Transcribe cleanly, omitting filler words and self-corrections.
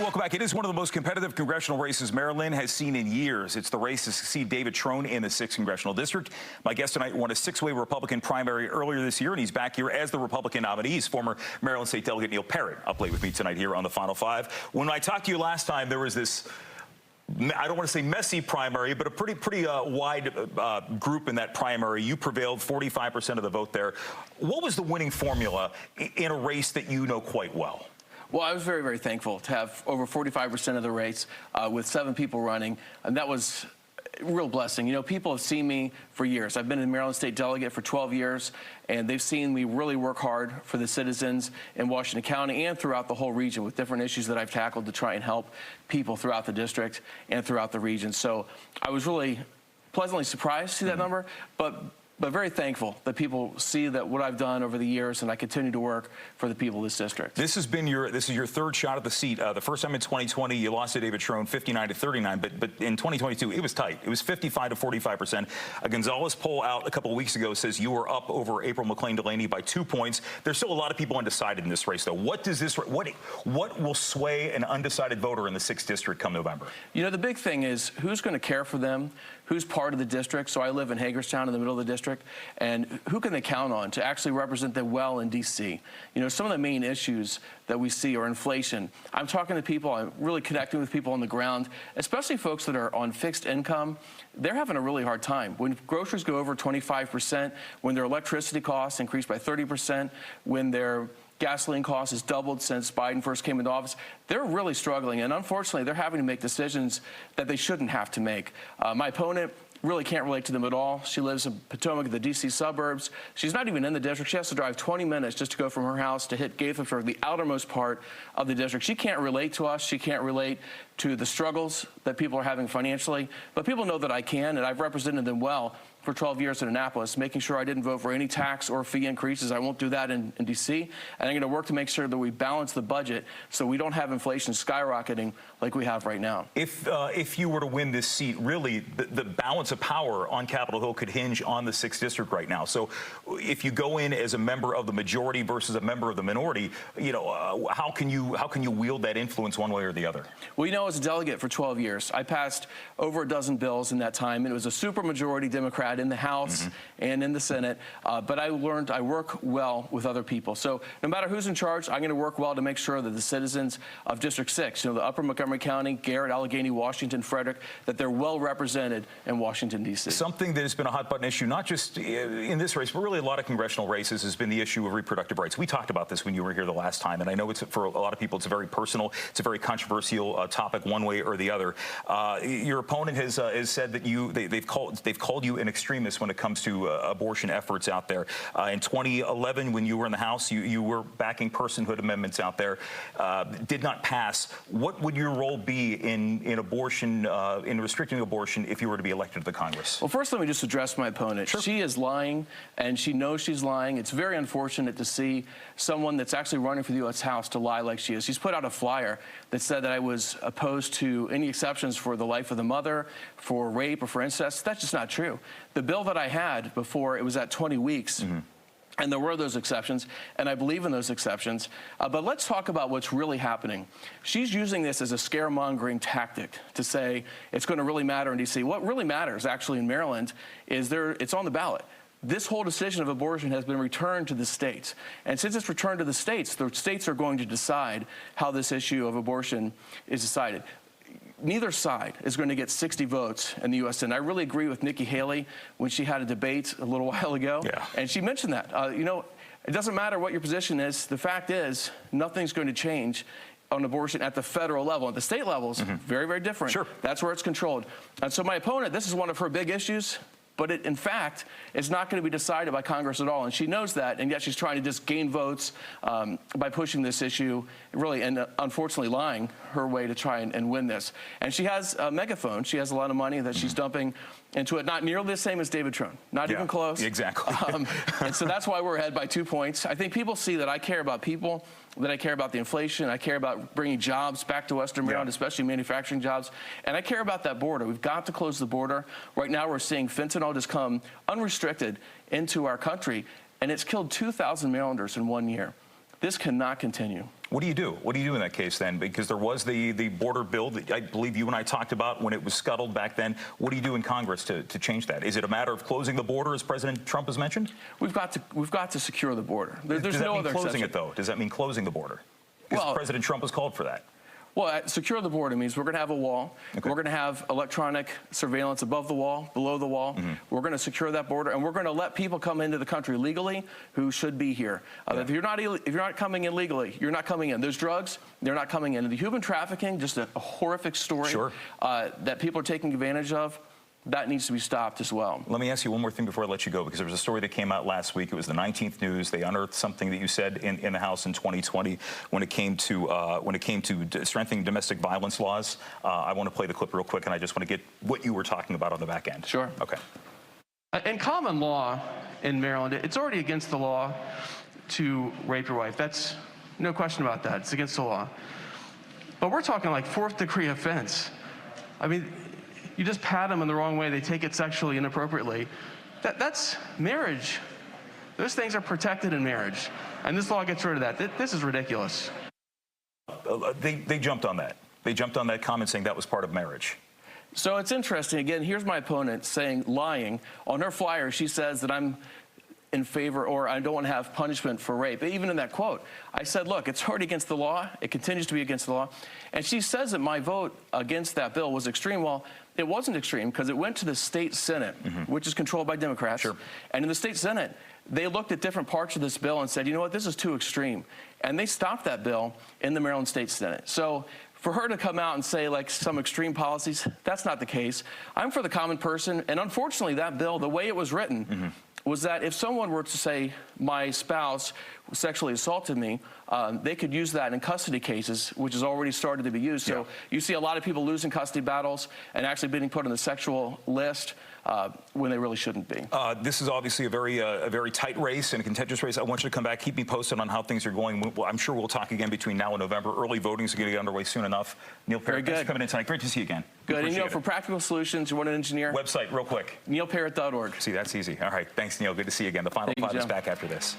welcome back. It is one of the most competitive congressional races Maryland has seen in years. It's the race to succeed David Trone in the 6th Congressional District. My guest tonight won a 6-way Republican primary earlier this year, and he's back here as the Republican nominee. He's former Maryland State Delegate Neil Parrott up late with me tonight here on the Final Five. When I talked to you last time, there was this, I don't want to say messy primary, but a pretty wide group in that primary. You prevailed, 45% of the vote there. What was the winning formula in a race that you know quite well? Well, I was very, very thankful to have over 45% of the race with 7 people running, and that was a real blessing. You know, people have seen me for years. I've been a Maryland State Delegate for 12 years, and they've seen me really work hard for the citizens in Washington County and throughout the whole region with different issues that I've tackled to try and help people throughout the district and throughout the region. So I was really pleasantly surprised to see that number, but very thankful that people see that what I've done over the years, and I continue to work for the people of this district. This is your third shot at the seat. The first time in 2020, you lost to David Trone, 59-39, but in 2022, it was tight. It was 55-45%. A Gonzales poll out a couple of weeks ago says you were up over April McClain-Delaney by 2 points. There's still a lot of people undecided in this race, though. What will sway an undecided voter in the 6th district come November? You know, the big thing is who's going to care for them, who's part of the district. So I live in Hagerstown in the middle of the district. And who can they count on to actually represent them well in D.C.? You know, some of the main issues that we see are inflation. I'm talking to people, I'm really connecting with people on the ground, especially folks that are on fixed income. They're having a really hard time. When groceries go over 25%, when their electricity costs increase by 30%, when their gasoline cost has doubled since Biden first came into office, they're really struggling. And unfortunately, they're having to make decisions that they shouldn't have to make. My opponent really can't relate to them at all. She lives in Potomac, the D.C. suburbs. She's not even in the district. She has to drive 20 minutes just to go from her house to hit Gaithersburg, the outermost part of the district. She can't relate to us. She can't relate to the struggles that people are having financially. But people know that I can, and I've represented them well for 12 years in Annapolis, making sure I didn't vote for any tax or fee increases. I won't do that in D.C. And I'm going to work to make sure that we balance the budget so we don't have inflation skyrocketing like we have right now. If you were to win this seat, really, the balance of power on Capitol Hill could hinge on the 6th district right now. So if you go in as a member of the majority versus a member of the minority, you know, how can you wield that influence one way or the other? Well, you know, as a delegate for 12 years, I passed over a dozen bills in that time, and it was a supermajority Democrat in the House and in the Senate, but I learned I work well with other people. So no matter who's in charge, I'm going to work well to make sure that the citizens of District 6, you know, the Upper Montgomery County, Garrett, Allegheny, Washington, Frederick, that they're well represented in Washington, D.C. Something that has been a hot-button issue, not just in this race, but really a lot of congressional races, has been the issue of reproductive rights. We talked about this when you were here the last time, and I know it's, for a lot of people, it's a very personal, it's a very controversial topic one way or the other. Your opponent has said that they've called you an extremist when it comes to abortion efforts out there. In 2011, when you were in the House, you were backing personhood amendments out there. Did not pass. What would your role be in abortion, in restricting abortion, if you were to be elected to the Congress? Well, first, let me just address my opponent. Sure. She is lying, and she knows she's lying. It's very unfortunate to see someone that's actually running for the U.S. House to lie like she is. She's put out a flyer that said that I was opposed to any exceptions for the life of the mother, for rape, or for incest. That's just not true. The bill that I had before, it was at 20 weeks. And there were those exceptions, and I believe in those exceptions. But let's talk about what's really happening. She's using this as a scaremongering tactic to say it's going to really matter in D.C. What really matters, actually, in Maryland is it's on the ballot. This whole decision of abortion has been returned to the states. And since it's returned to the states are going to decide how this issue of abortion is decided. Neither side is going to get 60 votes in the U.S. Senate. I really agree with Nikki Haley when she had a debate a little while ago. Yeah. And she mentioned that. You know, it doesn't matter what your position is. The fact is, nothing's going to change on abortion at the federal level. At the state levels, very, very different. Sure. That's where it's controlled. And so my opponent, this is one of her big issues. But it, in fact, is not going to be decided by Congress at all. And she knows that, and yet she's trying to just gain votes by pushing this issue, really, and unfortunately lying her way to try and win this. And she has a megaphone. She has a lot of money that she's dumping into it. Not nearly the same as David Trone. Not even close. Exactly. And so that's why we're ahead by 2 points. I think people see that I care about people, that I care about the inflation, I care about bringing jobs back to Western Maryland, especially manufacturing jobs, and I care about that border. We've got to close the border. Right now we're seeing fentanyl just come unrestricted into our country, and it's killed 2,000 Marylanders in 1 year. This cannot continue. What do you do? What do you do in that case then? Because there was the border bill that I believe you and I talked about when it was scuttled back then. What do you do in Congress to change that? Is it a matter of closing the border, as President Trump has mentioned? We've got to secure the border. There's Does that no mean other closing exception. it, though? Does that mean closing the border? Because Well, President Trump has called for that. Well, secure the border means we're going to have a wall. Okay. We're going to have electronic surveillance above the wall, below the wall. We're going to secure that border, and we're going to let people come into the country legally who should be here. If you're not coming in legally, you're not coming in. There's drugs, they're not coming in. And the human trafficking, just a horrific story that people are taking advantage of. That needs to be stopped as well. Let me ask you one more thing before I let you go, because there was a story that came out last week. It was the 19th News. They unearthed something that you said in the House in 2020 when it came to strengthening domestic violence laws. I want to play the clip real quick, and I just want to get what you were talking about on the back end. Sure. Okay. In common law in Maryland, it's already against the law to rape your wife. That's no question about that. It's against the law. But we're talking like fourth-degree offense. I mean, you just pat them in the wrong way, they take it sexually inappropriately. That's marriage. Those things are protected in marriage. And this law gets rid of that. This is ridiculous. They jumped on that. They jumped on that comment saying that was part of marriage. So it's interesting. Again, here's my opponent lying. On her flyer, she says that I'm in favor, or I don't want to have punishment for rape. Even in that quote, I said, look, it's already against the law. It continues to be against the law. And she says that my vote against that bill was extreme. Well, it wasn't extreme because it went to the state Senate, which is controlled by Democrats. Sure. And in the state Senate, they looked at different parts of this bill and said, you know what, this is too extreme. And they stopped that bill in the Maryland State Senate. So for her to come out and say like some extreme policies, that's not the case. I'm for the common person. And unfortunately, that bill, the way it was written, was that if someone were to say my spouse sexually assaulted me, they could use that in custody cases, which has already started to be used. So you see a lot of people losing custody battles and actually being put on the sexual list when they really shouldn't be. This is obviously a very tight race and a contentious race. I want you to come back, keep me posted on how things are going. I'm sure we'll talk again between now and November. Early voting is going to get underway soon enough. Neil Parrott, thanks for coming in tonight. Great to see you again. Good. And, you know, for practical solutions, you want an engineer? Website, real quick. NeilParrott.org. See, that's easy. All right. Thanks, Neil. Good to see you again. The final plot is back after this.